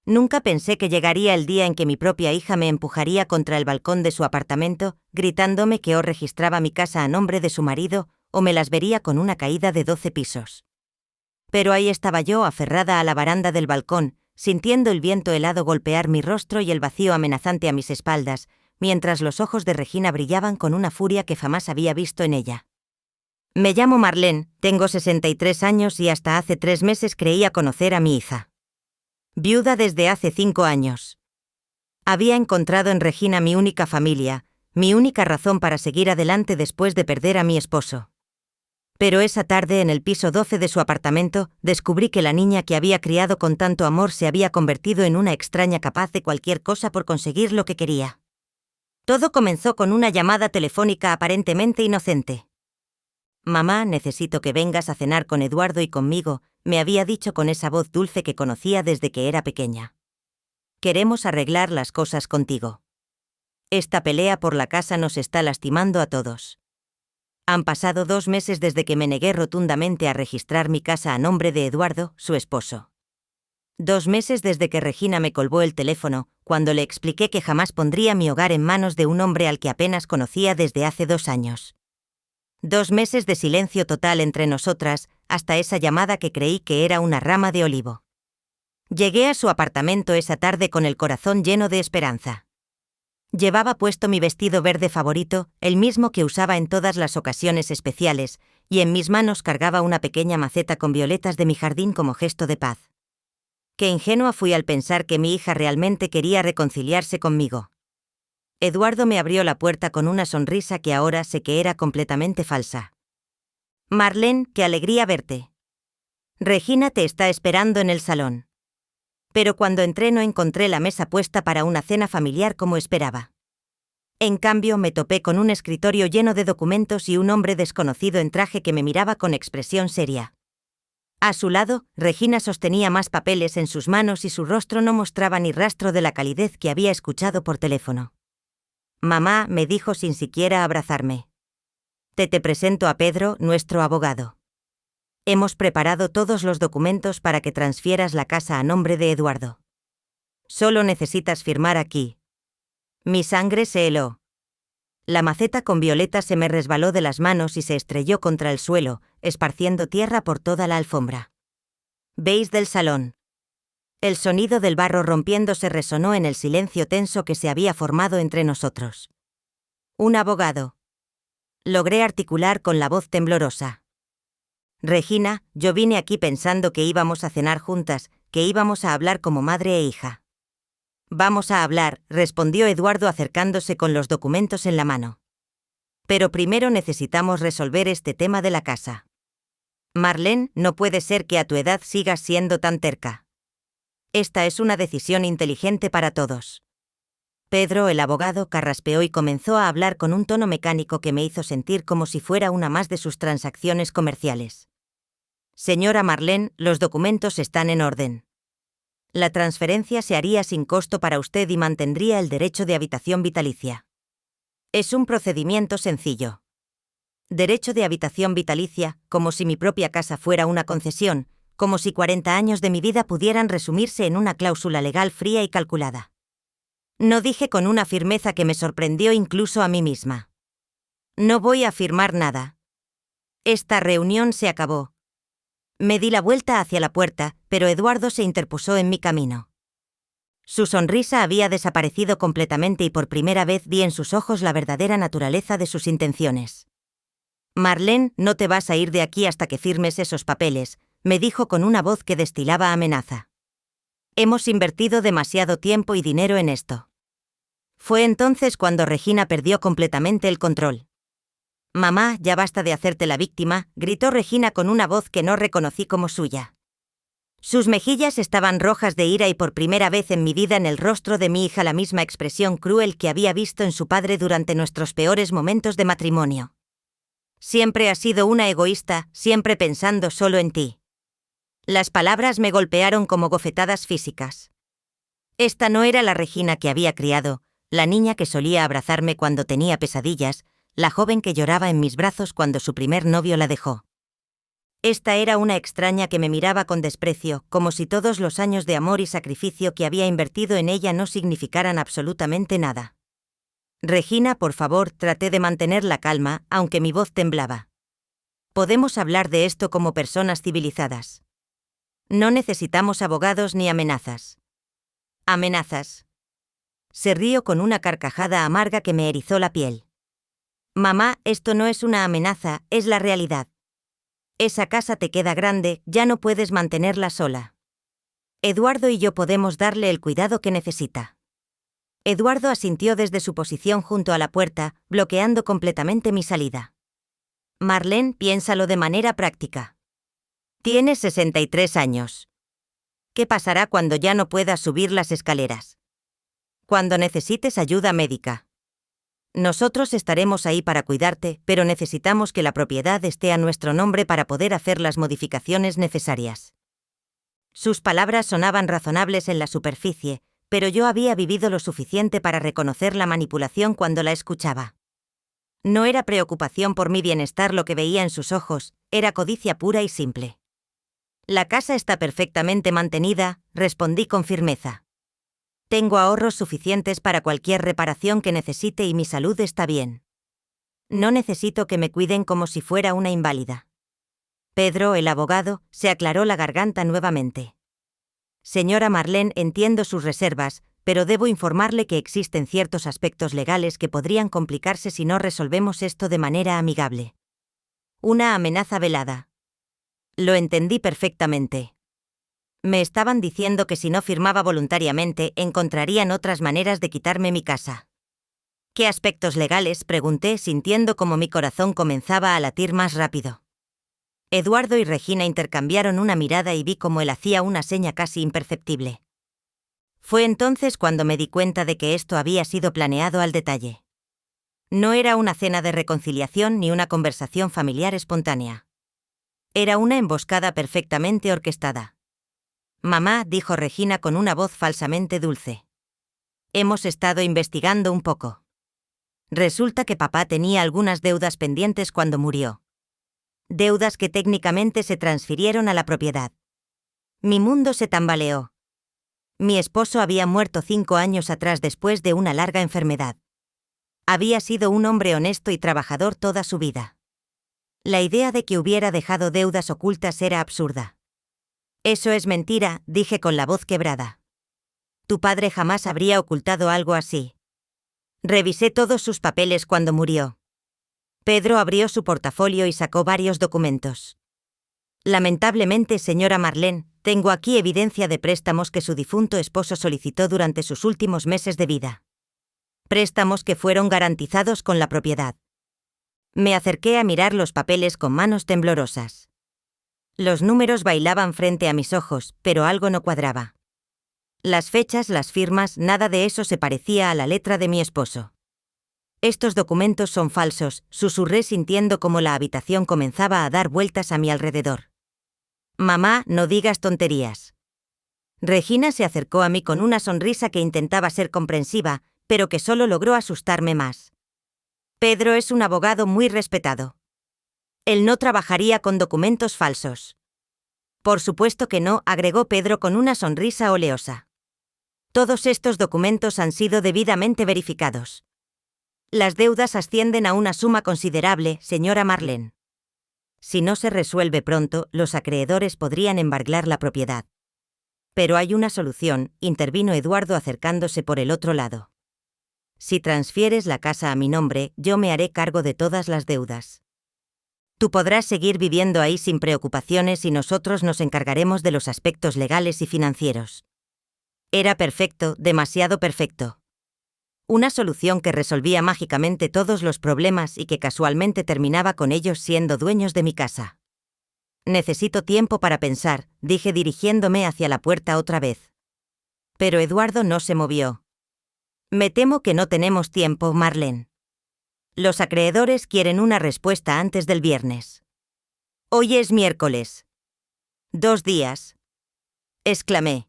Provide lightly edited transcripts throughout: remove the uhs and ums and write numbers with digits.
Nunca pensé que llegaría el día en que mi propia hija me empujaría contra el balcón de su apartamento, gritándome que o registraba mi casa a nombre de su marido, o me las vería con una caída de 12 pisos. Pero ahí estaba yo, aferrada a la baranda del balcón, sintiendo el viento helado golpear mi rostro y el vacío amenazante a mis espaldas, mientras los ojos de Regina brillaban con una furia que jamás había visto en ella. Me llamo Marlene, tengo 63 años y hasta hace 3 meses creía conocer a mi hija. Viuda desde hace 5 años. Había encontrado en Regina mi única familia, mi única razón para seguir adelante después de perder a mi esposo. Pero esa tarde en el piso 12 de su apartamento, descubrí que la niña que había criado con tanto amor se había convertido en una extraña capaz de cualquier cosa por conseguir lo que quería. Todo comenzó con una llamada telefónica aparentemente inocente. «Mamá, necesito que vengas a cenar con Eduardo y conmigo», me había dicho con esa voz dulce que conocía desde que era pequeña. «Queremos arreglar las cosas contigo. Esta pelea por la casa nos está lastimando a todos». Han pasado 2 meses desde que me negué rotundamente a registrar mi casa a nombre de Eduardo, su esposo. 2 meses desde que Regina me colgó el teléfono, cuando le expliqué que jamás pondría mi hogar en manos de un hombre al que apenas conocía desde hace 2 años. 2 meses de silencio total entre nosotras, hasta esa llamada que creí que era una rama de olivo. Llegué a su apartamento esa tarde con el corazón lleno de esperanza. Llevaba puesto mi vestido verde favorito, el mismo que usaba en todas las ocasiones especiales, y en mis manos cargaba una pequeña maceta con violetas de mi jardín como gesto de paz. Qué ingenua fui al pensar que mi hija realmente quería reconciliarse conmigo. Eduardo me abrió la puerta con una sonrisa que ahora sé que era completamente falsa. «Marlene, qué alegría verte. Regina te está esperando en el salón». Pero cuando entré no encontré la mesa puesta para una cena familiar como esperaba. En cambio, me topé con un escritorio lleno de documentos y un hombre desconocido en traje que me miraba con expresión seria. A su lado, Regina sostenía más papeles en sus manos y su rostro no mostraba ni rastro de la calidez que había escuchado por teléfono. «Mamá», me dijo sin siquiera abrazarme. Te presento a Pedro, nuestro abogado. Hemos preparado todos los documentos para que transfieras la casa a nombre de Eduardo. Solo necesitas firmar aquí». Mi sangre se heló. La maceta con violetas se me resbaló de las manos y se estrelló contra el suelo, esparciendo tierra por toda la alfombra. «Veis del salón». El sonido del barro rompiéndose resonó en el silencio tenso que se había formado entre nosotros. «Un abogado», logré articular con la voz temblorosa. «Regina, yo vine aquí pensando que íbamos a cenar juntas, que íbamos a hablar como madre e hija». «Vamos a hablar», respondió Eduardo acercándose con los documentos en la mano. «Pero primero necesitamos resolver este tema de la casa. Marlene, no puede ser que a tu edad sigas siendo tan terca. Esta es una decisión inteligente para todos». Pedro, el abogado, carraspeó y comenzó a hablar con un tono mecánico que me hizo sentir como si fuera una más de sus transacciones comerciales. «Señora Marlene, los documentos están en orden. La transferencia se haría sin costo para usted y mantendría el derecho de habitación vitalicia. Es un procedimiento sencillo. Derecho de habitación vitalicia, como si mi propia casa fuera una concesión, como si 40 años de mi vida pudieran resumirse en una cláusula legal fría y calculada. No dije con una firmeza que me sorprendió incluso a mí misma. «No voy a firmar nada. Esta reunión se acabó». Me di la vuelta hacia la puerta, pero Eduardo se interpuso en mi camino. Su sonrisa había desaparecido completamente y por primera vez vi en sus ojos la verdadera naturaleza de sus intenciones. «Marlene, no te vas a ir de aquí hasta que firmes esos papeles», me dijo con una voz que destilaba amenaza. «Hemos invertido demasiado tiempo y dinero en esto». Fue entonces cuando Regina perdió completamente el control. «Mamá, ya basta de hacerte la víctima», gritó Regina con una voz que no reconocí como suya. Sus mejillas estaban rojas de ira y por primera vez en mi vida en el rostro de mi hija la misma expresión cruel que había visto en su padre durante nuestros peores momentos de matrimonio. «Siempre has sido una egoísta, siempre pensando solo en ti». Las palabras me golpearon como bofetadas físicas. Esta no era la Regina que había criado, la niña que solía abrazarme cuando tenía pesadillas, la joven que lloraba en mis brazos cuando su primer novio la dejó. Esta era una extraña que me miraba con desprecio, como si todos los años de amor y sacrificio que había invertido en ella no significaran absolutamente nada. Regina, por favor, traté de mantener la calma, aunque mi voz temblaba. Podemos hablar de esto como personas civilizadas. No necesitamos abogados ni amenazas. ¿Amenazas? Se rió con una carcajada amarga que me erizó la piel. Mamá, esto no es una amenaza, es la realidad. Esa casa te queda grande, ya no puedes mantenerla sola. Eduardo y yo podemos darle el cuidado que necesita. Eduardo asintió desde su posición junto a la puerta, bloqueando completamente mi salida. Marlene, piénsalo de manera práctica. Tienes 63 años. ¿Qué pasará cuando ya no puedas subir las escaleras? Cuando necesites ayuda médica. Nosotros estaremos ahí para cuidarte, pero necesitamos que la propiedad esté a nuestro nombre para poder hacer las modificaciones necesarias. Sus palabras sonaban razonables en la superficie, pero yo había vivido lo suficiente para reconocer la manipulación cuando la escuchaba. No era preocupación por mi bienestar lo que veía en sus ojos, era codicia pura y simple. La casa está perfectamente mantenida, respondí con firmeza. Tengo ahorros suficientes para cualquier reparación que necesite y mi salud está bien. No necesito que me cuiden como si fuera una inválida. Pedro, el abogado, se aclaró la garganta nuevamente. Señora Marlene, entiendo sus reservas, pero debo informarle que existen ciertos aspectos legales que podrían complicarse si no resolvemos esto de manera amigable. Una amenaza velada. Lo entendí perfectamente. Me estaban diciendo que si no firmaba voluntariamente, encontrarían otras maneras de quitarme mi casa. ¿Qué aspectos legales?, pregunté, sintiendo como mi corazón comenzaba a latir más rápido. Eduardo y Regina intercambiaron una mirada y vi cómo él hacía una seña casi imperceptible. Fue entonces cuando me di cuenta de que esto había sido planeado al detalle. No era una cena de reconciliación ni una conversación familiar espontánea. Era una emboscada perfectamente orquestada. Mamá, dijo Regina con una voz falsamente dulce. Hemos estado investigando un poco. Resulta que papá tenía algunas deudas pendientes cuando murió. Deudas que técnicamente se transfirieron a la propiedad. Mi mundo se tambaleó. Mi esposo había muerto 5 años atrás después de una larga enfermedad. Había sido un hombre honesto y trabajador toda su vida. La idea de que hubiera dejado deudas ocultas era absurda. Eso es mentira, dije con la voz quebrada. Tu padre jamás habría ocultado algo así. Revisé todos sus papeles cuando murió. Pedro abrió su portafolio y sacó varios documentos. Lamentablemente, señora Marlene, tengo aquí evidencia de préstamos que su difunto esposo solicitó durante sus últimos meses de vida. Préstamos que fueron garantizados con la propiedad. Me acerqué a mirar los papeles con manos temblorosas. Los números bailaban frente a mis ojos, pero algo no cuadraba. Las fechas, las firmas, nada de eso se parecía a la letra de mi esposo. Estos documentos son falsos, susurré sintiendo como la habitación comenzaba a dar vueltas a mi alrededor. Mamá, no digas tonterías. Regina se acercó a mí con una sonrisa que intentaba ser comprensiva, pero que solo logró asustarme más. Pedro es un abogado muy respetado. Él no trabajaría con documentos falsos. Por supuesto que no, agregó Pedro con una sonrisa oleosa. Todos estos documentos han sido debidamente verificados. Las deudas ascienden a una suma considerable, señora Marlene. Si no se resuelve pronto, los acreedores podrían embargar la propiedad. Pero hay una solución, intervino Eduardo acercándose por el otro lado. Si transfieres la casa a mi nombre, yo me haré cargo de todas las deudas. Tú podrás seguir viviendo ahí sin preocupaciones y nosotros nos encargaremos de los aspectos legales y financieros. Era perfecto, demasiado perfecto. Una solución que resolvía mágicamente todos los problemas y que casualmente terminaba con ellos siendo dueños de mi casa. Necesito tiempo para pensar, dije dirigiéndome hacia la puerta otra vez. Pero Eduardo no se movió. Me temo que no tenemos tiempo, Marlene. Los acreedores quieren una respuesta antes del viernes. Hoy es miércoles. 2 días. Exclamé.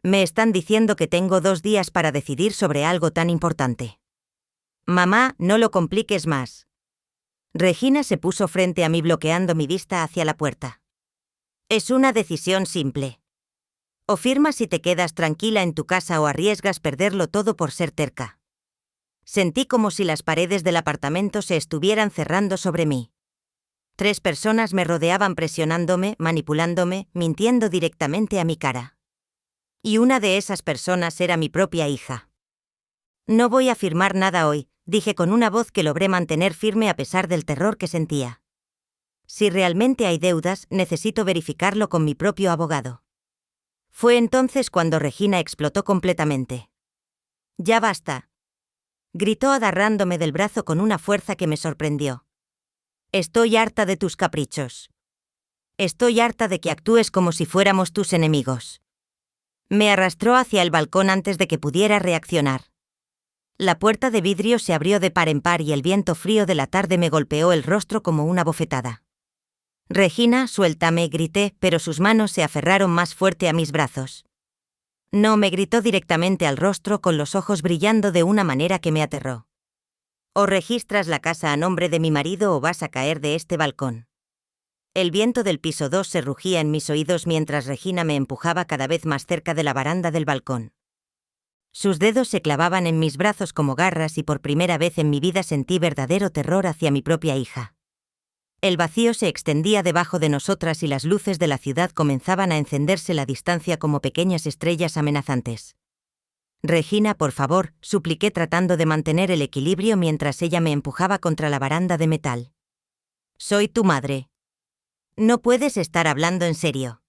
Me están diciendo que tengo 2 días para decidir sobre algo tan importante. Mamá, no lo compliques más. Regina se puso frente a mí bloqueando mi vista hacia la puerta. Es una decisión simple. O firmas y te quedas tranquila en tu casa o arriesgas perderlo todo por ser terca. Sentí como si las paredes del apartamento se estuvieran cerrando sobre mí. 3 personas me rodeaban presionándome, manipulándome, mintiendo directamente a mi cara. Y una de esas personas era mi propia hija. No voy a firmar nada hoy, dije con una voz que logré mantener firme a pesar del terror que sentía. Si realmente hay deudas, necesito verificarlo con mi propio abogado. Fue entonces cuando Regina explotó completamente. «¡Ya basta!», gritó agarrándome del brazo con una fuerza que me sorprendió. «Estoy harta de tus caprichos. Estoy harta de que actúes como si fuéramos tus enemigos». Me arrastró hacia el balcón antes de que pudiera reaccionar. La puerta de vidrio se abrió de par en par y el viento frío de la tarde me golpeó el rostro como una bofetada. «Regina, suéltame», grité, pero sus manos se aferraron más fuerte a mis brazos. «No», me gritó directamente al rostro con los ojos brillando de una manera que me aterró. «O registras la casa a nombre de mi marido o vas a caer de este balcón». El viento del piso 2 se rugía en mis oídos mientras Regina me empujaba cada vez más cerca de la baranda del balcón. Sus dedos se clavaban en mis brazos como garras y por primera vez en mi vida sentí verdadero terror hacia mi propia hija. El vacío se extendía debajo de nosotras y las luces de la ciudad comenzaban a encenderse a la distancia como pequeñas estrellas amenazantes. «Regina, por favor», supliqué tratando de mantener el equilibrio mientras ella me empujaba contra la baranda de metal. «Soy tu madre. No puedes estar hablando en serio».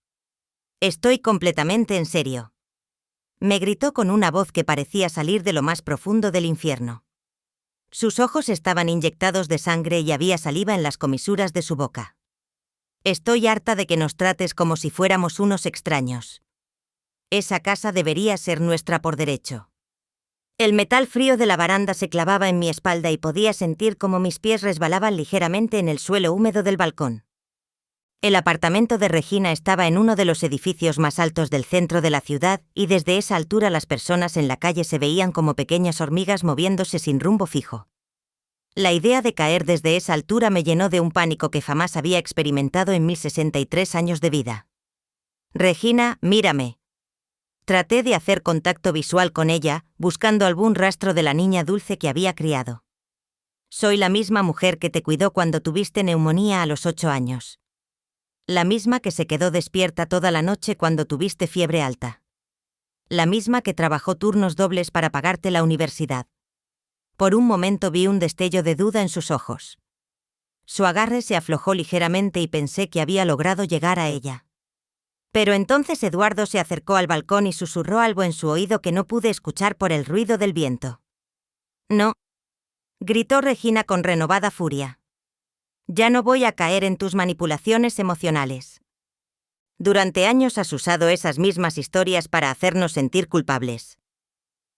«Estoy completamente en serio», me gritó con una voz que parecía salir de lo más profundo del infierno. Sus ojos estaban inyectados de sangre y había saliva en las comisuras de su boca. «Estoy harta de que nos trates como si fuéramos unos extraños. Esa casa debería ser nuestra por derecho». El metal frío de la baranda se clavaba en mi espalda y podía sentir cómo mis pies resbalaban ligeramente en el suelo húmedo del balcón. El apartamento de Regina estaba en uno de los edificios más altos del centro de la ciudad y desde esa altura las personas en la calle se veían como pequeñas hormigas moviéndose sin rumbo fijo. La idea de caer desde esa altura me llenó de un pánico que jamás había experimentado en mis 63 años de vida. «Regina, mírame». Traté de hacer contacto visual con ella, buscando algún rastro de la niña dulce que había criado. «Soy la misma mujer que te cuidó cuando tuviste neumonía a los 8 años. La misma que se quedó despierta toda la noche cuando tuviste fiebre alta. La misma que trabajó turnos dobles para pagarte la universidad». Por un momento vi un destello de duda en sus ojos. Su agarre se aflojó ligeramente y pensé que había logrado llegar a ella. Pero entonces Eduardo se acercó al balcón y susurró algo en su oído que no pude escuchar por el ruido del viento. «No», gritó Regina con renovada furia. «Ya no voy a caer en tus manipulaciones emocionales. Durante años has usado esas mismas historias para hacernos sentir culpables».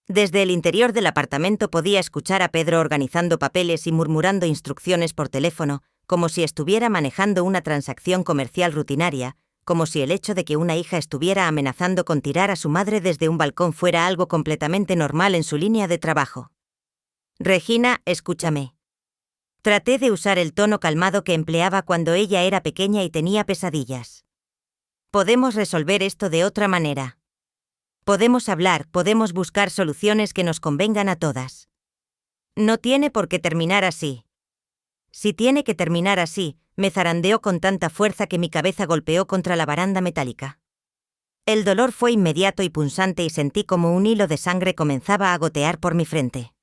Desde el interior del apartamento podía escuchar a Pedro organizando papeles y murmurando instrucciones por teléfono, como si estuviera manejando una transacción comercial rutinaria, como si el hecho de que una hija estuviera amenazando con tirar a su madre desde un balcón fuera algo completamente normal en su línea de trabajo. «Regina, escúchame». Traté de usar el tono calmado que empleaba cuando ella era pequeña y tenía pesadillas. «Podemos resolver esto de otra manera. Podemos hablar, podemos buscar soluciones que nos convengan a todas. No tiene por qué terminar así». «Si tiene que terminar así», me zarandeó con tanta fuerza que mi cabeza golpeó contra la baranda metálica. El dolor fue inmediato y punzante y sentí como un hilo de sangre comenzaba a gotear por mi frente.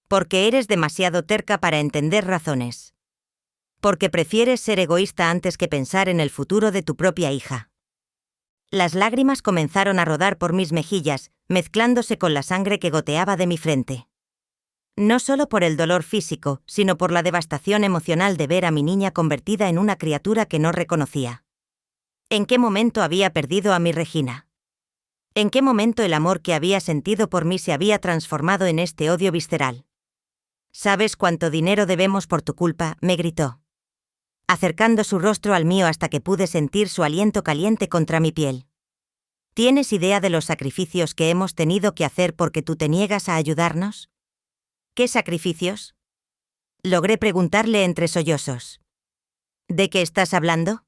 «Porque eres demasiado terca para entender razones. Porque prefieres ser egoísta antes que pensar en el futuro de tu propia hija». Las lágrimas comenzaron a rodar por mis mejillas, mezclándose con la sangre que goteaba de mi frente. No solo por el dolor físico, sino por la devastación emocional de ver a mi niña convertida en una criatura que no reconocía. ¿En qué momento había perdido a mi Regina? ¿En qué momento el amor que había sentido por mí se había transformado en este odio visceral? «¿Sabes cuánto dinero debemos por tu culpa?», me gritó, acercando su rostro al mío hasta que pude sentir su aliento caliente contra mi piel. ¿Tienes idea de los sacrificios que hemos tenido que hacer porque tú te niegas a ayudarnos? ¿Qué sacrificios? Logré preguntarle entre sollozos. ¿De qué estás hablando?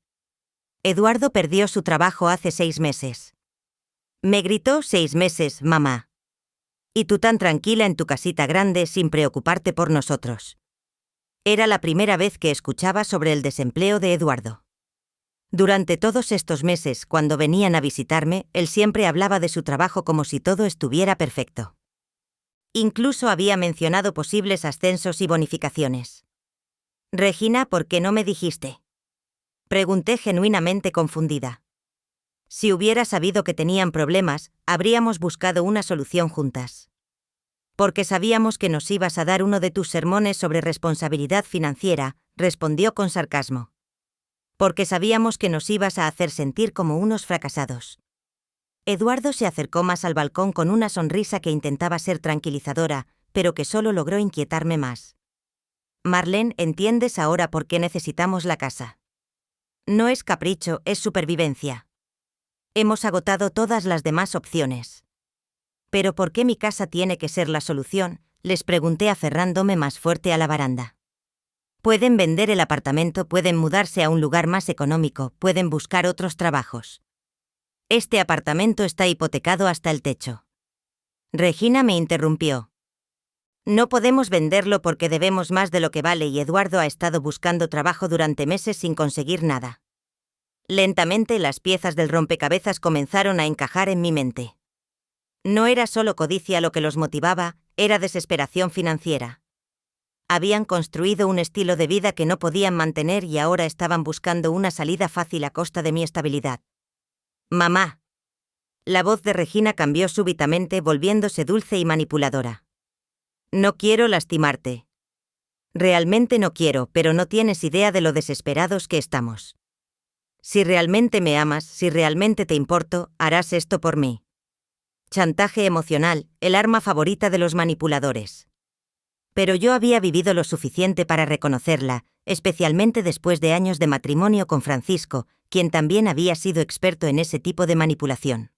Eduardo perdió su trabajo hace 6 meses. Me gritó: 6 meses, mamá. Y tú tan tranquila en tu casita grande sin preocuparte por nosotros. Era la primera vez que escuchaba sobre el desempleo de Eduardo. Durante todos estos meses, cuando venían a visitarme, él siempre hablaba de su trabajo como si todo estuviera perfecto. Incluso había mencionado posibles ascensos y bonificaciones. Regina, ¿por qué no me dijiste? Pregunté genuinamente confundida. Si hubiera sabido que tenían problemas, habríamos buscado una solución juntas. Porque sabíamos que nos ibas a dar uno de tus sermones sobre responsabilidad financiera, respondió con sarcasmo. Porque sabíamos que nos ibas a hacer sentir como unos fracasados. Eduardo se acercó más al balcón con una sonrisa que intentaba ser tranquilizadora, pero que solo logró inquietarme más. Marlene, ¿entiendes ahora por qué necesitamos la casa? No es capricho, es supervivencia. Hemos agotado todas las demás opciones. ¿Pero por qué mi casa tiene que ser la solución?, les pregunté aferrándome más fuerte a la baranda. Pueden vender el apartamento, pueden mudarse a un lugar más económico, pueden buscar otros trabajos. Este apartamento está hipotecado hasta el techo. Regina me interrumpió. No podemos venderlo porque debemos más de lo que vale y Eduardo ha estado buscando trabajo durante meses sin conseguir nada. Lentamente las piezas del rompecabezas comenzaron a encajar en mi mente. No era solo codicia lo que los motivaba, era desesperación financiera. Habían construido un estilo de vida que no podían mantener y ahora estaban buscando una salida fácil a costa de mi estabilidad. Mamá. La voz de Regina cambió súbitamente, volviéndose dulce y manipuladora. No quiero lastimarte. Realmente no quiero, pero no tienes idea de lo desesperados que estamos. Si realmente me amas, si realmente te importo, harás esto por mí. Chantaje emocional, el arma favorita de los manipuladores. Pero yo había vivido lo suficiente para reconocerla, especialmente después de años de matrimonio con Francisco, quien también había sido experto en ese tipo de manipulación.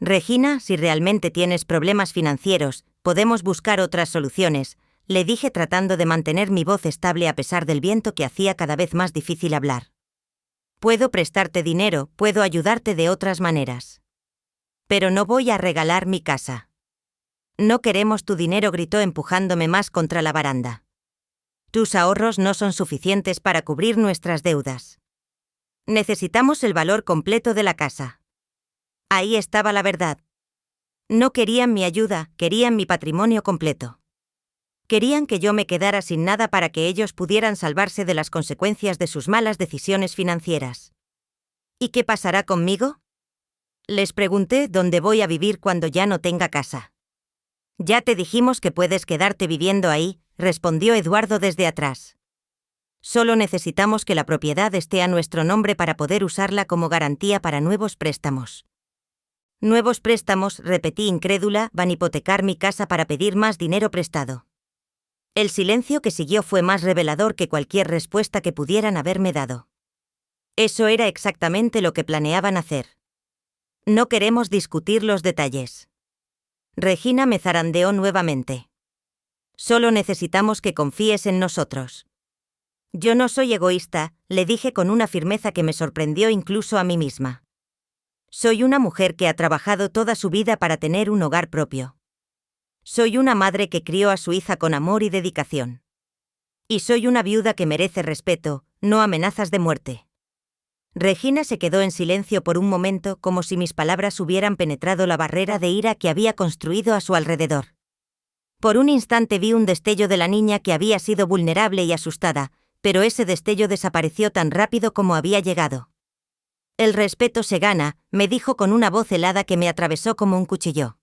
Regina, si realmente tienes problemas financieros, podemos buscar otras soluciones, le dije tratando de mantener mi voz estable a pesar del viento que hacía cada vez más difícil hablar. Puedo prestarte dinero, puedo ayudarte de otras maneras. Pero no voy a regalar mi casa. No queremos tu dinero, gritó empujándome más contra la baranda. Tus ahorros no son suficientes para cubrir nuestras deudas. Necesitamos el valor completo de la casa. Ahí estaba la verdad. No querían mi ayuda, querían mi patrimonio completo. Querían que yo me quedara sin nada para que ellos pudieran salvarse de las consecuencias de sus malas decisiones financieras. ¿Y qué pasará conmigo? Les pregunté dónde voy a vivir cuando ya no tenga casa. Ya te dijimos que puedes quedarte viviendo ahí, respondió Eduardo desde atrás. Solo necesitamos que la propiedad esté a nuestro nombre para poder usarla como garantía para nuevos préstamos. Nuevos préstamos, repetí incrédula, van a hipotecar mi casa para pedir más dinero prestado. El silencio que siguió fue más revelador que cualquier respuesta que pudieran haberme dado. Eso era exactamente lo que planeaban hacer. No queremos discutir los detalles. Regina me zarandeó nuevamente. Solo necesitamos que confíes en nosotros. Yo no soy egoísta, le dije con una firmeza que me sorprendió incluso a mí misma. Soy una mujer que ha trabajado toda su vida para tener un hogar propio. Soy una madre que crió a su hija con amor y dedicación. Y soy una viuda que merece respeto, no amenazas de muerte. Regina se quedó en silencio por un momento, como si mis palabras hubieran penetrado la barrera de ira que había construido a su alrededor. Por un instante vi un destello de la niña que había sido vulnerable y asustada, pero ese destello desapareció tan rápido como había llegado. El respeto se gana, me dijo con una voz helada que me atravesó como un cuchillo.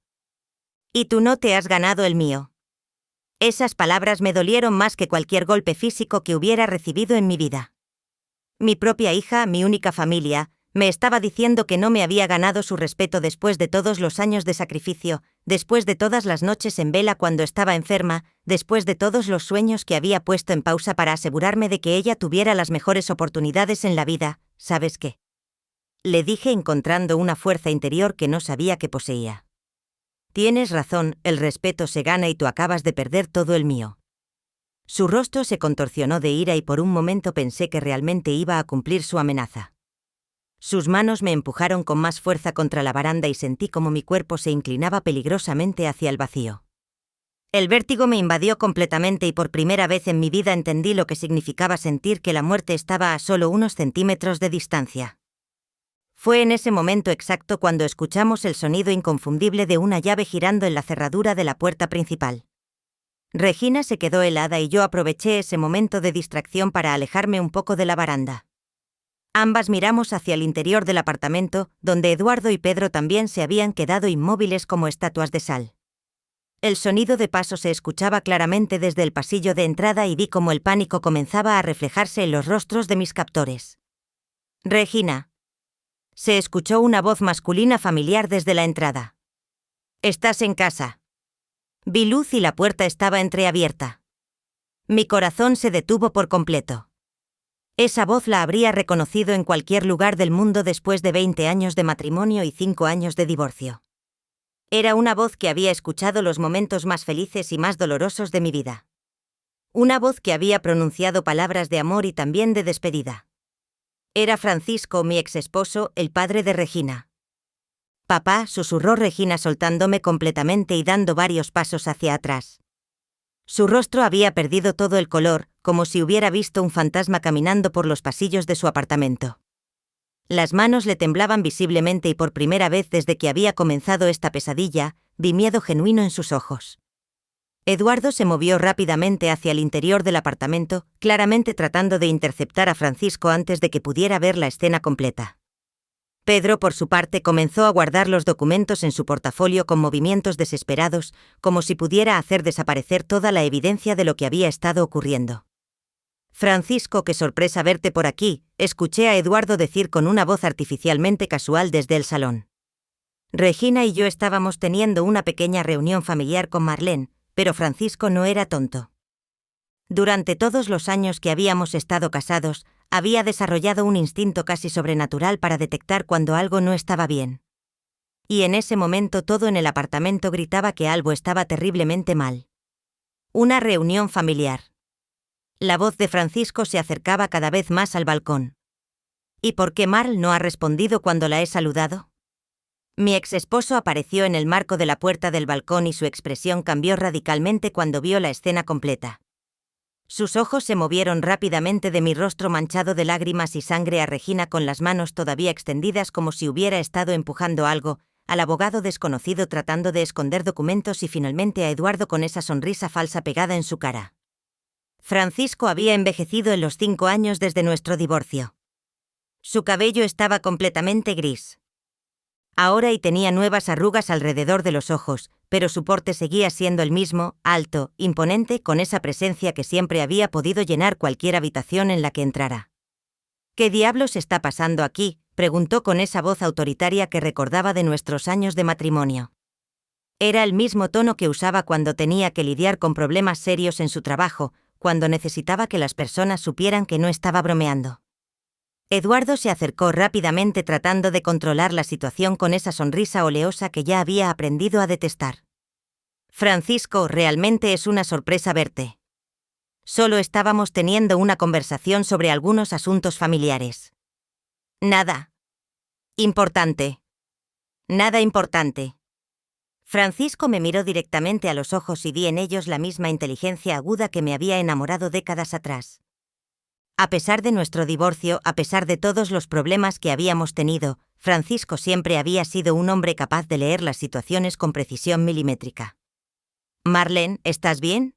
Y tú no te has ganado el mío. Esas palabras me dolieron más que cualquier golpe físico que hubiera recibido en mi vida. Mi propia hija, mi única familia, me estaba diciendo que no me había ganado su respeto después de todos los años de sacrificio, después de todas las noches en vela cuando estaba enferma, después de todos los sueños que había puesto en pausa para asegurarme de que ella tuviera las mejores oportunidades en la vida. ¿Sabes qué? Le dije encontrando una fuerza interior que no sabía que poseía. Tienes razón, el respeto se gana y tú acabas de perder todo el mío. Su rostro se contorsionó de ira y por un momento pensé que realmente iba a cumplir su amenaza. Sus manos me empujaron con más fuerza contra la baranda y sentí como mi cuerpo se inclinaba peligrosamente hacia el vacío. El vértigo me invadió completamente y por primera vez en mi vida entendí lo que significaba sentir que la muerte estaba a solo unos centímetros de distancia. Fue en ese momento exacto cuando escuchamos el sonido inconfundible de una llave girando en la cerradura de la puerta principal. Regina se quedó helada y yo aproveché ese momento de distracción para alejarme un poco de la baranda. Ambas miramos hacia el interior del apartamento, donde Eduardo y Pedro también se habían quedado inmóviles como estatuas de sal. El sonido de pasos se escuchaba claramente desde el pasillo de entrada y vi cómo el pánico comenzaba a reflejarse en los rostros de mis captores. «Regina». Se escuchó una voz masculina familiar desde la entrada. «¿Estás en casa?» Vi luz y la puerta estaba entreabierta. Mi corazón se detuvo por completo. Esa voz la habría reconocido en cualquier lugar del mundo después de 20 años de matrimonio y 5 años de divorcio. Era una voz que había escuchado los momentos más felices y más dolorosos de mi vida. Una voz que había pronunciado palabras de amor y también de despedida. Era Francisco, mi exesposo, el padre de Regina. «Papá», susurró Regina soltándome completamente y dando varios pasos hacia atrás. Su rostro había perdido todo el color, como si hubiera visto un fantasma caminando por los pasillos de su apartamento. Las manos le temblaban visiblemente y por primera vez desde que había comenzado esta pesadilla, vi miedo genuino en sus ojos. Eduardo se movió rápidamente hacia el interior del apartamento, claramente tratando de interceptar a Francisco antes de que pudiera ver la escena completa. Pedro, por su parte, comenzó a guardar los documentos en su portafolio con movimientos desesperados, como si pudiera hacer desaparecer toda la evidencia de lo que había estado ocurriendo. «Francisco, qué sorpresa verte por aquí», escuché a Eduardo decir con una voz artificialmente casual desde el salón. Regina y yo estábamos teniendo una pequeña reunión familiar con Marlene, pero Francisco no era tonto. Durante todos los años que habíamos estado casados, había desarrollado un instinto casi sobrenatural para detectar cuando algo no estaba bien. Y en ese momento todo en el apartamento gritaba que algo estaba terriblemente mal. Una reunión familiar. La voz de Francisco se acercaba cada vez más al balcón. ¿Y por qué Marl no ha respondido cuando la he saludado? Mi exesposo apareció en el marco de la puerta del balcón y su expresión cambió radicalmente cuando vio la escena completa. Sus ojos se movieron rápidamente de mi rostro manchado de lágrimas y sangre a Regina con las manos todavía extendidas como si hubiera estado empujando algo, al abogado desconocido tratando de esconder documentos y finalmente a Eduardo con esa sonrisa falsa pegada en su cara. Francisco había envejecido en los 5 años desde nuestro divorcio. Su cabello estaba completamente gris. Ahora y tenía nuevas arrugas alrededor de los ojos, pero su porte seguía siendo el mismo, alto, imponente, con esa presencia que siempre había podido llenar cualquier habitación en la que entrara. «¿Qué diablos está pasando aquí?», preguntó con esa voz autoritaria que recordaba de nuestros años de matrimonio. Era el mismo tono que usaba cuando tenía que lidiar con problemas serios en su trabajo, cuando necesitaba que las personas supieran que no estaba bromeando. Eduardo se acercó rápidamente tratando de controlar la situación con esa sonrisa oleosa que ya había aprendido a detestar. «Francisco, realmente es una sorpresa verte. Solo estábamos teniendo una conversación sobre algunos asuntos familiares. Nada importante. Nada importante». Francisco me miró directamente a los ojos y vi en ellos la misma inteligencia aguda que me había enamorado décadas atrás. A pesar de nuestro divorcio, a pesar de todos los problemas que habíamos tenido, Francisco siempre había sido un hombre capaz de leer las situaciones con precisión milimétrica. «Marlene, ¿estás bien?».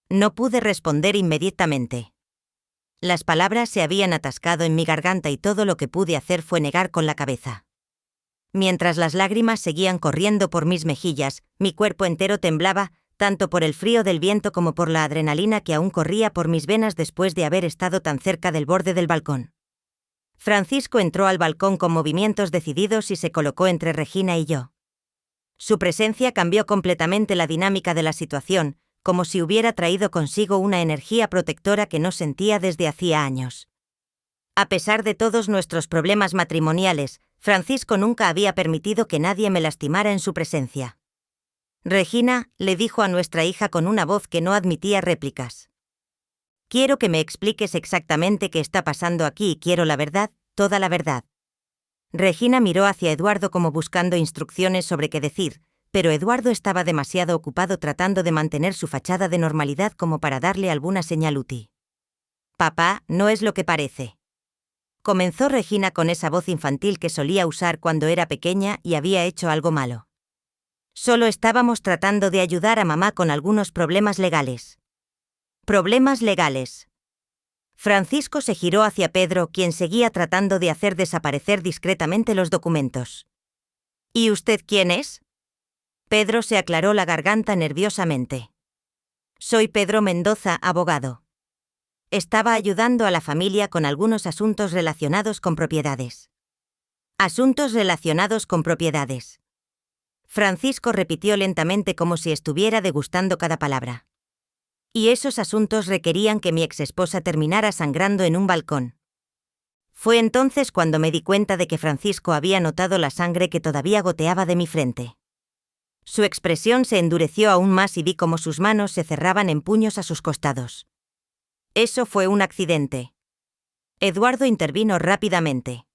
No pude responder inmediatamente. Las palabras se habían atascado en mi garganta y todo lo que pude hacer fue negar con la cabeza. Mientras las lágrimas seguían corriendo por mis mejillas, mi cuerpo entero temblaba, tanto por el frío del viento como por la adrenalina que aún corría por mis venas después de haber estado tan cerca del borde del balcón. Francisco entró al balcón con movimientos decididos y se colocó entre Regina y yo. Su presencia cambió completamente la dinámica de la situación, como si hubiera traído consigo una energía protectora que no sentía desde hacía años. A pesar de todos nuestros problemas matrimoniales, Francisco nunca había permitido que nadie me lastimara en su presencia. «Regina», le dijo a nuestra hija con una voz que no admitía réplicas. Quiero que me expliques exactamente qué está pasando aquí y quiero la verdad, toda la verdad. Regina miró hacia Eduardo como buscando instrucciones sobre qué decir, pero Eduardo estaba demasiado ocupado tratando de mantener su fachada de normalidad como para darle alguna señal útil. Papá, no es lo que parece. Comenzó Regina con esa voz infantil que solía usar cuando era pequeña y había hecho algo malo. Solo estábamos tratando de ayudar a mamá con algunos problemas legales. Problemas legales. Francisco se giró hacia Pedro, quien seguía tratando de hacer desaparecer discretamente los documentos. ¿Y usted quién es? Pedro se aclaró la garganta nerviosamente. Soy Pedro Mendoza, abogado. Estaba ayudando a la familia con algunos asuntos relacionados con propiedades. Asuntos relacionados con propiedades. Francisco repitió lentamente como si estuviera degustando cada palabra. Y esos asuntos requerían que mi exesposa terminara sangrando en un balcón. Fue entonces cuando me di cuenta de que Francisco había notado la sangre que todavía goteaba de mi frente. Su expresión se endureció aún más y vi cómo sus manos se cerraban en puños a sus costados. Eso fue un accidente. Eduardo intervino rápidamente.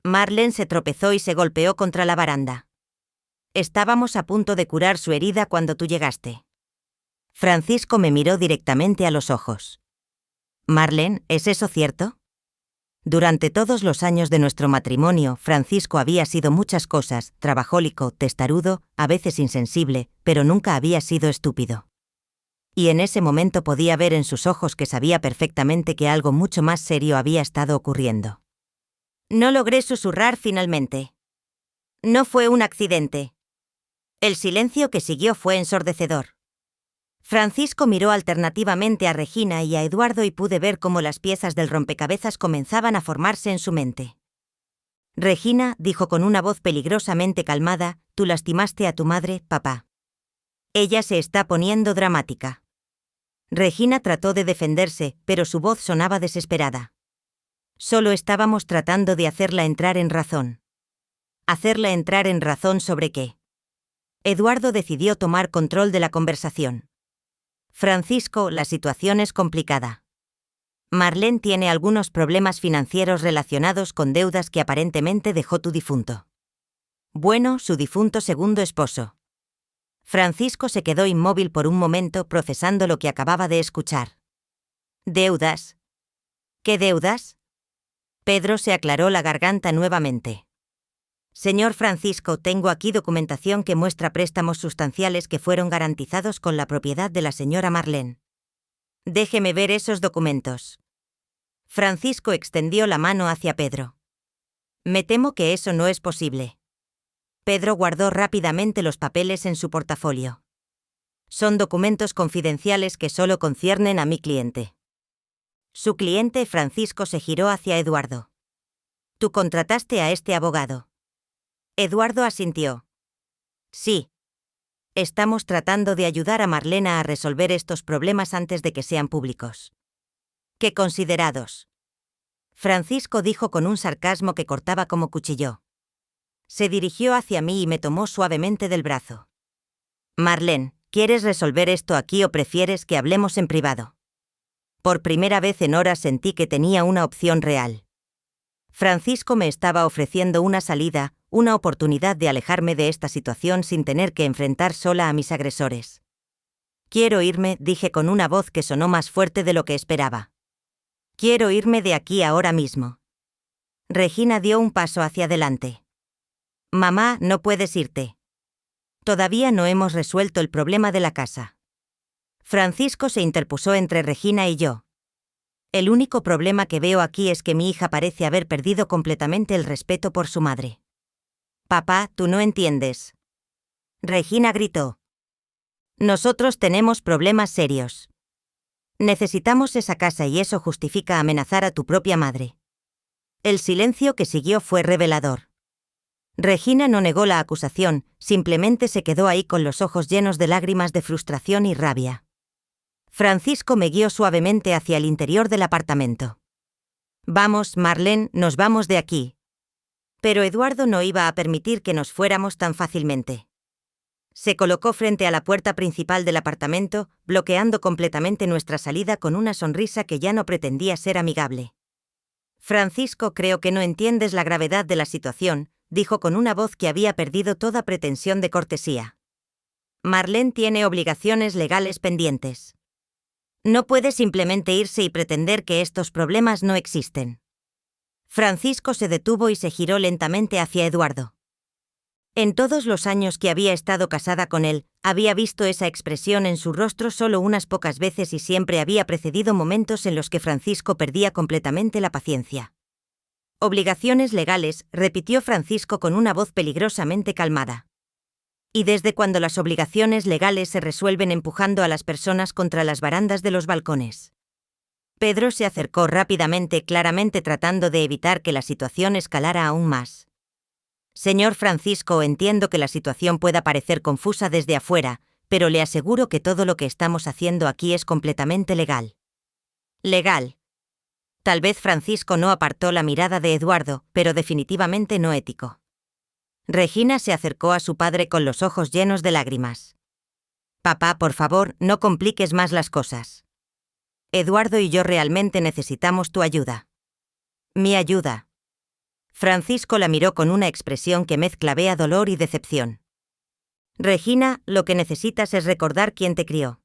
Marlene se tropezó y se golpeó contra la baranda. Estábamos a punto de curar su herida cuando tú llegaste. Francisco me miró directamente a los ojos. Marlene, ¿es eso cierto? Durante todos los años de nuestro matrimonio, Francisco había sido muchas cosas: trabajólico, testarudo, a veces insensible, pero nunca había sido estúpido. Y en ese momento podía ver en sus ojos que sabía perfectamente que algo mucho más serio había estado ocurriendo. No logré susurrar finalmente. No fue un accidente. El silencio que siguió fue ensordecedor. Francisco miró alternativamente a Regina y a Eduardo y pude ver cómo las piezas del rompecabezas comenzaban a formarse en su mente. Regina dijo con una voz peligrosamente calmada: «Tú lastimaste a tu madre, papá». Ella se está poniendo dramática. Regina trató de defenderse, pero su voz sonaba desesperada. Solo estábamos tratando de hacerla entrar en razón. ¿Hacerla entrar en razón sobre qué? Eduardo decidió tomar control de la conversación. Francisco, la situación es complicada. Marlene tiene algunos problemas financieros relacionados con deudas que aparentemente dejó tu difunto. Bueno, su difunto segundo esposo. Francisco se quedó inmóvil por un momento procesando lo que acababa de escuchar. ¿Deudas? ¿Qué deudas? Pedro se aclaró la garganta nuevamente. Señor Francisco, tengo aquí documentación que muestra préstamos sustanciales que fueron garantizados con la propiedad de la señora Marlene. Déjeme ver esos documentos. Francisco extendió la mano hacia Pedro. Me temo que eso no es posible. Pedro guardó rápidamente los papeles en su portafolio. Son documentos confidenciales que solo conciernen a mi cliente. Su cliente. Francisco se giró hacia Eduardo. ¿Tú contrataste a este abogado? Eduardo asintió. Sí. Estamos tratando de ayudar a Marlena a resolver estos problemas antes de que sean públicos. ¡Qué considerados! Francisco dijo con un sarcasmo que cortaba como cuchillo. Se dirigió hacia mí y me tomó suavemente del brazo. Marlene, ¿quieres resolver esto aquí o prefieres que hablemos en privado? Por primera vez en horas sentí que tenía una opción real. Francisco me estaba ofreciendo una salida, una oportunidad de alejarme de esta situación sin tener que enfrentar sola a mis agresores. Quiero irme, dije con una voz que sonó más fuerte de lo que esperaba. Quiero irme de aquí ahora mismo. Regina dio un paso hacia adelante. Mamá, no puedes irte. Todavía no hemos resuelto el problema de la casa. Francisco se interpuso entre Regina y yo. El único problema que veo aquí es que mi hija parece haber perdido completamente el respeto por su madre. Papá, tú no entiendes. Regina gritó. Nosotros tenemos problemas serios. Necesitamos esa casa y eso justifica amenazar a tu propia madre. El silencio que siguió fue revelador. Regina no negó la acusación, simplemente se quedó ahí con los ojos llenos de lágrimas de frustración y rabia. Francisco me guió suavemente hacia el interior del apartamento. Vamos, Marlene, nos vamos de aquí. Pero Eduardo no iba a permitir que nos fuéramos tan fácilmente. Se colocó frente a la puerta principal del apartamento, bloqueando completamente nuestra salida con una sonrisa que ya no pretendía ser amigable. Francisco, creo que no entiendes la gravedad de la situación, dijo con una voz que había perdido toda pretensión de cortesía. Marlene tiene obligaciones legales pendientes. No puede simplemente irse y pretender que estos problemas no existen. Francisco se detuvo y se giró lentamente hacia Eduardo. En todos los años que había estado casada con él, había visto esa expresión en su rostro solo unas pocas veces y siempre había precedido momentos en los que Francisco perdía completamente la paciencia. Obligaciones legales, repitió Francisco con una voz peligrosamente calmada. ¿Y desde cuándo las obligaciones legales se resuelven empujando a las personas contra las barandas de los balcones? Pedro se acercó rápidamente, claramente tratando de evitar que la situación escalara aún más. Señor Francisco, entiendo que la situación pueda parecer confusa desde afuera, pero le aseguro que todo lo que estamos haciendo aquí es completamente legal. Legal. Tal vez Francisco no apartó la mirada de Eduardo, pero definitivamente no ético. Regina se acercó a su padre con los ojos llenos de lágrimas. Papá, por favor, no compliques más las cosas. Eduardo y yo realmente necesitamos tu ayuda. Mi ayuda. Francisco la miró con una expresión que mezclaba dolor y decepción. Regina, lo que necesitas es recordar quién te crió.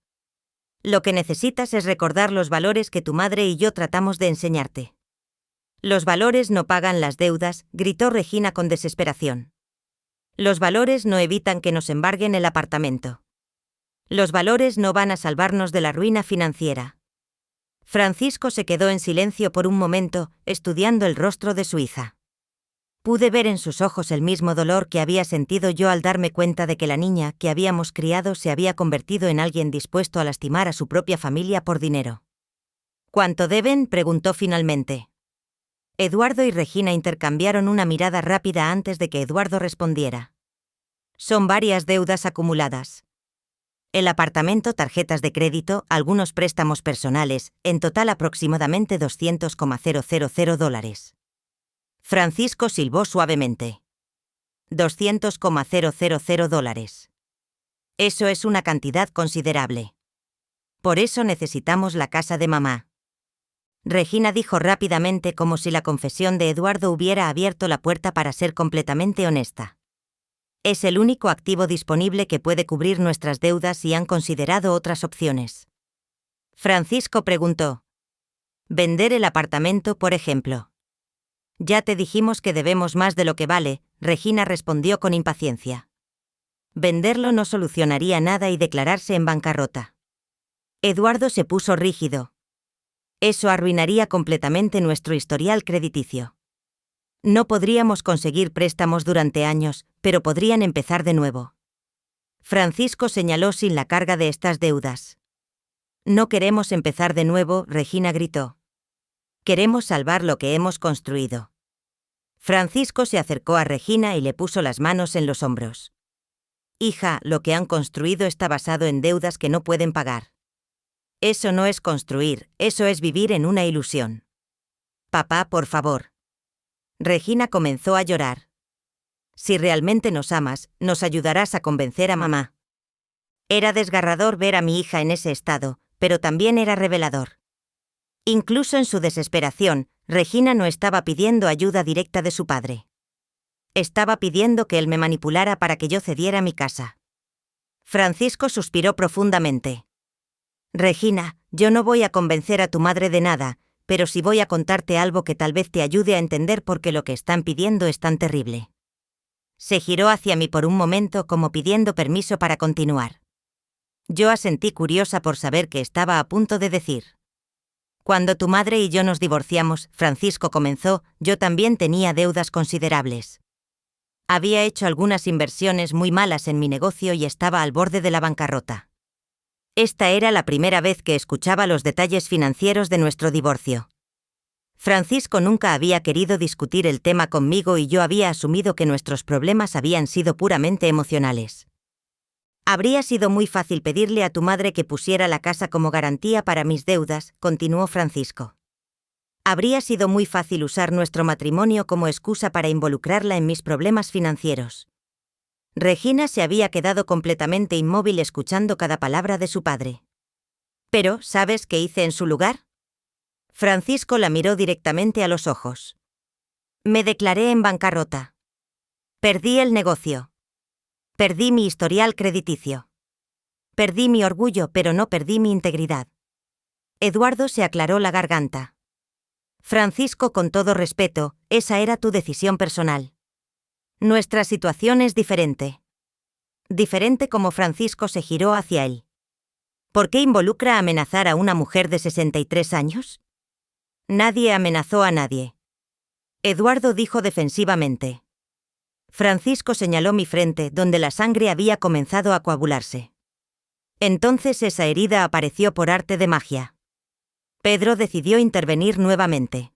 Lo que necesitas es recordar los valores que tu madre y yo tratamos de enseñarte. Los valores no pagan las deudas, gritó Regina con desesperación. Los valores no evitan que nos embarguen el apartamento. Los valores no van a salvarnos de la ruina financiera. Francisco se quedó en silencio por un momento, estudiando el rostro de su hija. Pude ver en sus ojos el mismo dolor que había sentido yo al darme cuenta de que la niña que habíamos criado se había convertido en alguien dispuesto a lastimar a su propia familia por dinero. ¿Cuánto deben?, preguntó finalmente. Eduardo y Regina intercambiaron una mirada rápida antes de que Eduardo respondiera. Son varias deudas acumuladas. El apartamento, tarjetas de crédito, algunos préstamos personales, en total aproximadamente $200,000. Francisco silbó suavemente. $200,000. Eso es una cantidad considerable. Por eso necesitamos la casa de mamá. Regina dijo rápidamente, como si la confesión de Eduardo hubiera abierto la puerta para ser completamente honesta. Es el único activo disponible que puede cubrir nuestras deudas y han considerado otras opciones. Francisco preguntó. ¿Vender el apartamento, por ejemplo? Ya te dijimos que debemos más de lo que vale, Regina respondió con impaciencia. Venderlo no solucionaría nada y declararse en bancarrota. Eduardo se puso rígido. Eso arruinaría completamente nuestro historial crediticio. No podríamos conseguir préstamos durante años, pero podrían empezar de nuevo. Francisco señaló sin la carga de estas deudas. No queremos empezar de nuevo, Regina gritó. Queremos salvar lo que hemos construido. Francisco se acercó a Regina y le puso las manos en los hombros. Hija, lo que han construido está basado en deudas que no pueden pagar. Eso no es construir, eso es vivir en una ilusión. Papá, por favor. Regina comenzó a llorar. Si realmente nos amas, nos ayudarás a convencer a mamá. Era desgarrador ver a mi hija en ese estado, pero también era revelador. Incluso en su desesperación, Regina no estaba pidiendo ayuda directa de su padre. Estaba pidiendo que él me manipulara para que yo cediera mi casa. Francisco suspiró profundamente. Regina, yo no voy a convencer a tu madre de nada, pero sí voy a contarte algo que tal vez te ayude a entender por qué lo que están pidiendo es tan terrible. Se giró hacia mí por un momento como pidiendo permiso para continuar. Yo asentí curiosa por saber qué estaba a punto de decir. Cuando tu madre y yo nos divorciamos, Francisco comenzó, yo también tenía deudas considerables. Había hecho algunas inversiones muy malas en mi negocio y estaba al borde de la bancarrota. Esta era la primera vez que escuchaba los detalles financieros de nuestro divorcio. Francisco nunca había querido discutir el tema conmigo y yo había asumido que nuestros problemas habían sido puramente emocionales. Habría sido muy fácil pedirle a tu madre que pusiera la casa como garantía para mis deudas, continuó Francisco. Habría sido muy fácil usar nuestro matrimonio como excusa para involucrarla en mis problemas financieros. Regina se había quedado completamente inmóvil escuchando cada palabra de su padre. Pero, ¿sabes qué hice en su lugar? Francisco la miró directamente a los ojos. Me declaré en bancarrota. Perdí el negocio. Perdí mi historial crediticio. Perdí mi orgullo, pero no perdí mi integridad. Eduardo se aclaró la garganta. Francisco, con todo respeto, esa era tu decisión personal. Nuestra situación es diferente. Diferente como Francisco se giró hacia él. ¿Por qué involucra amenazar a una mujer de 63 años? Nadie amenazó a nadie. Eduardo dijo defensivamente. Francisco señaló mi frente, donde la sangre había comenzado a coagularse. Entonces esa herida apareció por arte de magia. Pedro decidió intervenir nuevamente.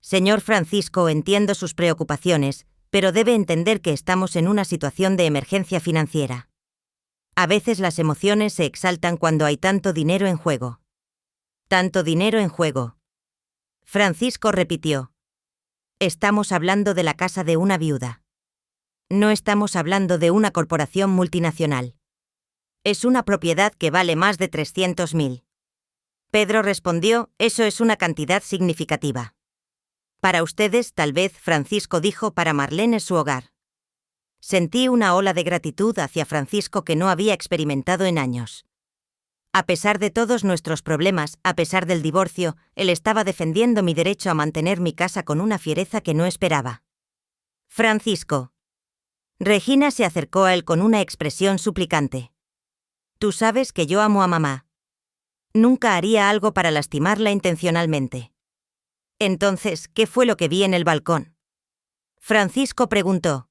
Señor Francisco, entiendo sus preocupaciones, pero debe entender que estamos en una situación de emergencia financiera. A veces las emociones se exaltan cuando hay tanto dinero en juego. Tanto dinero en juego. Francisco repitió. Estamos hablando de la casa de una viuda. No estamos hablando de una corporación multinacional. Es una propiedad que vale más de 300.000. Pedro respondió, eso es una cantidad significativa. Para ustedes, tal vez, Francisco dijo, para Marlene es su hogar. Sentí una ola de gratitud hacia Francisco que no había experimentado en años. A pesar de todos nuestros problemas, a pesar del divorcio, él estaba defendiendo mi derecho a mantener mi casa con una fiereza que no esperaba. Francisco. Regina se acercó a él con una expresión suplicante. Tú sabes que yo amo a mamá. Nunca haría algo para lastimarla intencionalmente. Entonces, ¿qué fue lo que vi en el balcón? Francisco preguntó.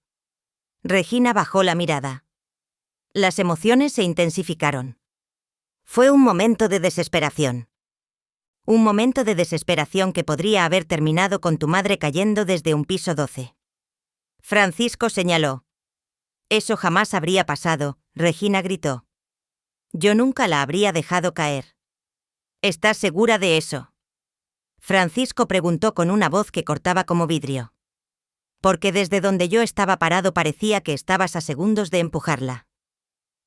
Regina bajó la mirada. Las emociones se intensificaron. Fue un momento de desesperación. Un momento de desesperación que podría haber terminado con tu madre cayendo desde un piso 12. Francisco señaló. Eso jamás habría pasado, Regina gritó. Yo nunca la habría dejado caer. ¿Estás segura de eso? Francisco preguntó con una voz que cortaba como vidrio. Porque desde donde yo estaba parado parecía que estabas a segundos de empujarla.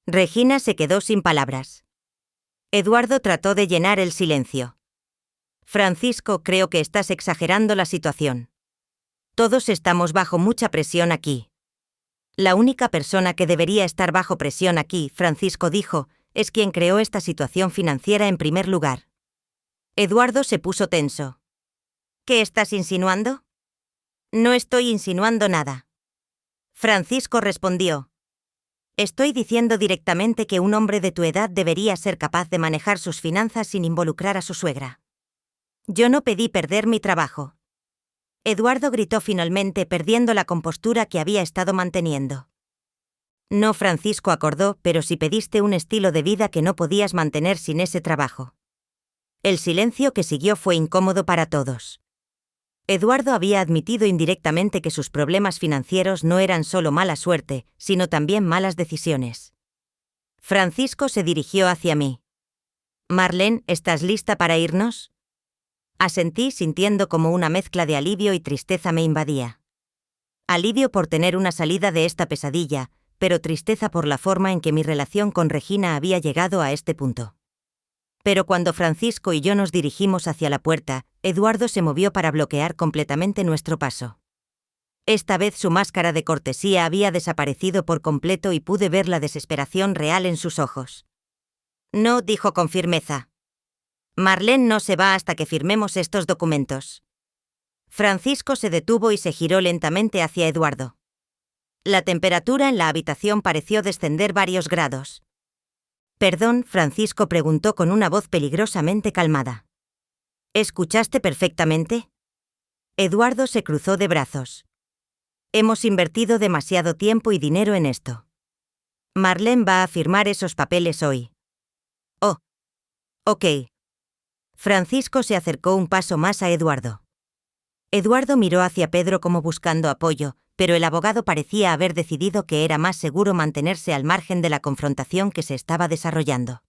Regina se quedó sin palabras. Eduardo trató de llenar el silencio. Francisco, creo que estás exagerando la situación. Todos estamos bajo mucha presión aquí. La única persona que debería estar bajo presión aquí, Francisco dijo, es quien creó esta situación financiera en primer lugar. Eduardo se puso tenso. ¿Qué estás insinuando? No estoy insinuando nada. Francisco respondió. Estoy diciendo directamente que un hombre de tu edad debería ser capaz de manejar sus finanzas sin involucrar a su suegra. Yo no pedí perder mi trabajo. Eduardo gritó finalmente, perdiendo la compostura que había estado manteniendo. No, Francisco acordó, pero si pediste un estilo de vida que no podías mantener sin ese trabajo. El silencio que siguió fue incómodo para todos. Eduardo había admitido indirectamente que sus problemas financieros no eran solo mala suerte, sino también malas decisiones. Francisco se dirigió hacia mí. Marlene, ¿estás lista para irnos? Asentí sintiendo como una mezcla de alivio y tristeza me invadía. Alivio por tener una salida de esta pesadilla, pero tristeza por la forma en que mi relación con Regina había llegado a este punto. Pero cuando Francisco y yo nos dirigimos hacia la puerta, Eduardo se movió para bloquear completamente nuestro paso. Esta vez su máscara de cortesía había desaparecido por completo y pude ver la desesperación real en sus ojos. No, dijo con firmeza. Marlene no se va hasta que firmemos estos documentos. Francisco se detuvo y se giró lentamente hacia Eduardo. La temperatura en la habitación pareció descender varios grados. Perdón, Francisco preguntó con una voz peligrosamente calmada. ¿Escuchaste perfectamente? Eduardo se cruzó de brazos. Hemos invertido demasiado tiempo y dinero en esto. Marlene va a firmar esos papeles hoy. Oh. Ok. Francisco se acercó un paso más a Eduardo. Eduardo miró hacia Pedro como buscando apoyo, pero el abogado parecía haber decidido que era más seguro mantenerse al margen de la confrontación que se estaba desarrollando.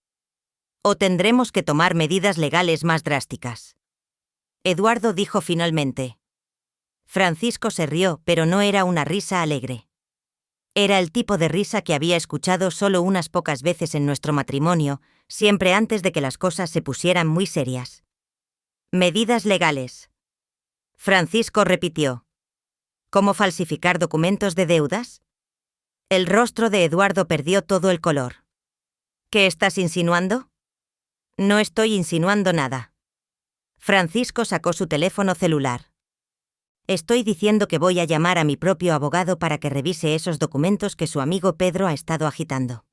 O tendremos que tomar medidas legales más drásticas. Eduardo dijo finalmente. Francisco se rió, pero no era una risa alegre. Era el tipo de risa que había escuchado solo unas pocas veces en nuestro matrimonio, siempre antes de que las cosas se pusieran muy serias. Medidas legales. Francisco repitió. ¿Cómo falsificar documentos de deudas? El rostro de Eduardo perdió todo el color. ¿Qué estás insinuando? No estoy insinuando nada. Francisco sacó su teléfono celular. Estoy diciendo que voy a llamar a mi propio abogado para que revise esos documentos que su amigo Pedro ha estado agitando.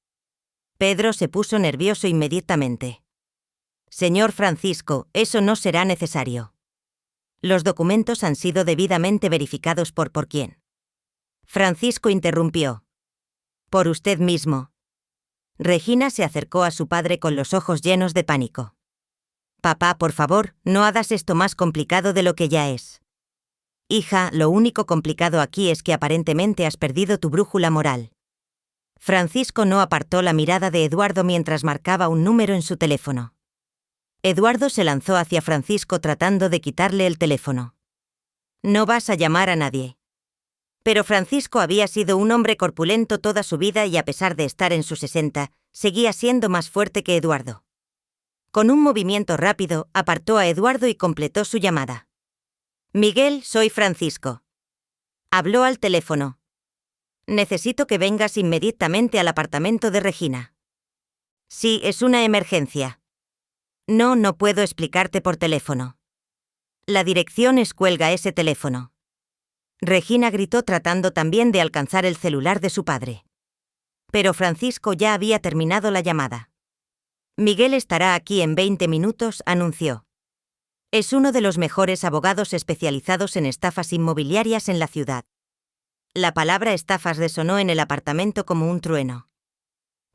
Pedro se puso nervioso inmediatamente. Señor Francisco, eso no será necesario. Los documentos han sido debidamente verificados por quién. Francisco interrumpió. Por usted mismo. Regina se acercó a su padre con los ojos llenos de pánico. Papá, por favor, no hagas esto más complicado de lo que ya es. Hija, lo único complicado aquí es que aparentemente has perdido tu brújula moral. Francisco no apartó la mirada de Eduardo mientras marcaba un número en su teléfono. Eduardo se lanzó hacia Francisco tratando de quitarle el teléfono. No vas a llamar a nadie. Pero Francisco había sido un hombre corpulento toda su vida y a pesar de estar en sus 60, seguía siendo más fuerte que Eduardo. Con un movimiento rápido, apartó a Eduardo y completó su llamada. Miguel, soy Francisco. Habló al teléfono. Necesito que vengas inmediatamente al apartamento de Regina. Sí, es una emergencia. No puedo explicarte por teléfono. La dirección es cuelga ese teléfono. Regina gritó tratando también de alcanzar el celular de su padre. Pero Francisco ya había terminado la llamada. Miguel estará aquí en 20 minutos, anunció. Es uno de los mejores abogados especializados en estafas inmobiliarias en la ciudad. La palabra estafas resonó en el apartamento como un trueno.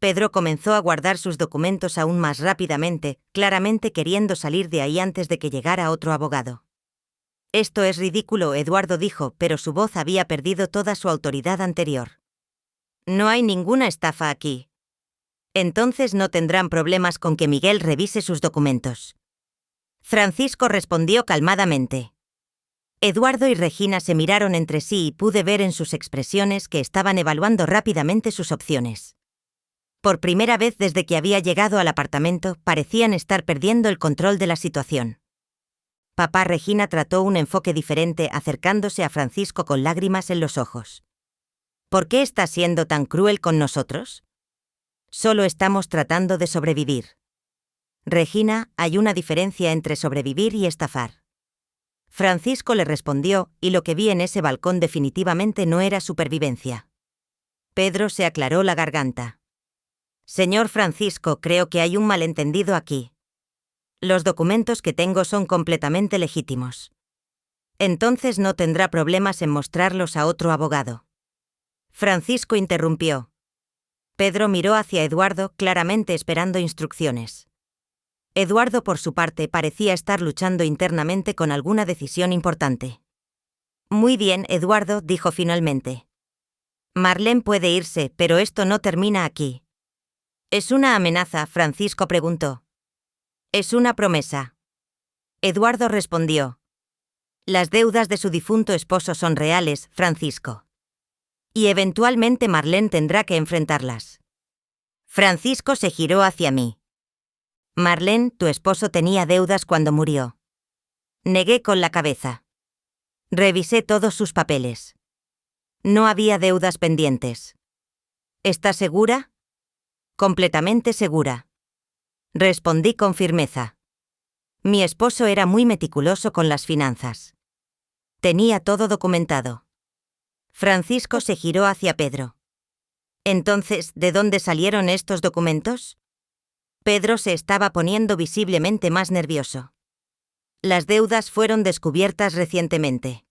Pedro comenzó a guardar sus documentos aún más rápidamente, claramente queriendo salir de ahí antes de que llegara otro abogado. Esto es ridículo, Eduardo dijo, pero su voz había perdido toda su autoridad anterior. No hay ninguna estafa aquí. Entonces no tendrán problemas con que Miguel revise sus documentos. Francisco respondió calmadamente. Eduardo y Regina se miraron entre sí y pude ver en sus expresiones que estaban evaluando rápidamente sus opciones. Por primera vez desde que había llegado al apartamento, parecían estar perdiendo el control de la situación. Papá, Regina trató un enfoque diferente acercándose a Francisco con lágrimas en los ojos. ¿Por qué estás siendo tan cruel con nosotros? Solo estamos tratando de sobrevivir. Regina, hay una diferencia entre sobrevivir y estafar. Francisco le respondió, y lo que vi en ese balcón definitivamente no era supervivencia. Pedro se aclaró la garganta. Señor Francisco, creo que hay un malentendido aquí. Los documentos que tengo son completamente legítimos. Entonces no tendrá problemas en mostrarlos a otro abogado. Francisco interrumpió. Pedro miró hacia Eduardo, claramente esperando instrucciones. Eduardo, por su parte, parecía estar luchando internamente con alguna decisión importante. Muy bien, Eduardo, dijo finalmente. Marlene puede irse, pero esto no termina aquí. ¿Es una amenaza?, Francisco preguntó. Es una promesa. Eduardo respondió. Las deudas de su difunto esposo son reales, Francisco. Y eventualmente Marlene tendrá que enfrentarlas. Francisco se giró hacia mí. Marlene, tu esposo tenía deudas cuando murió. Negué con la cabeza. Revisé todos sus papeles. No había deudas pendientes. ¿Estás segura? Completamente segura. Respondí con firmeza. Mi esposo era muy meticuloso con las finanzas. Tenía todo documentado. Francisco se giró hacia Pedro. Entonces, ¿de dónde salieron estos documentos? Pedro se estaba poniendo visiblemente más nervioso. Las deudas fueron descubiertas recientemente.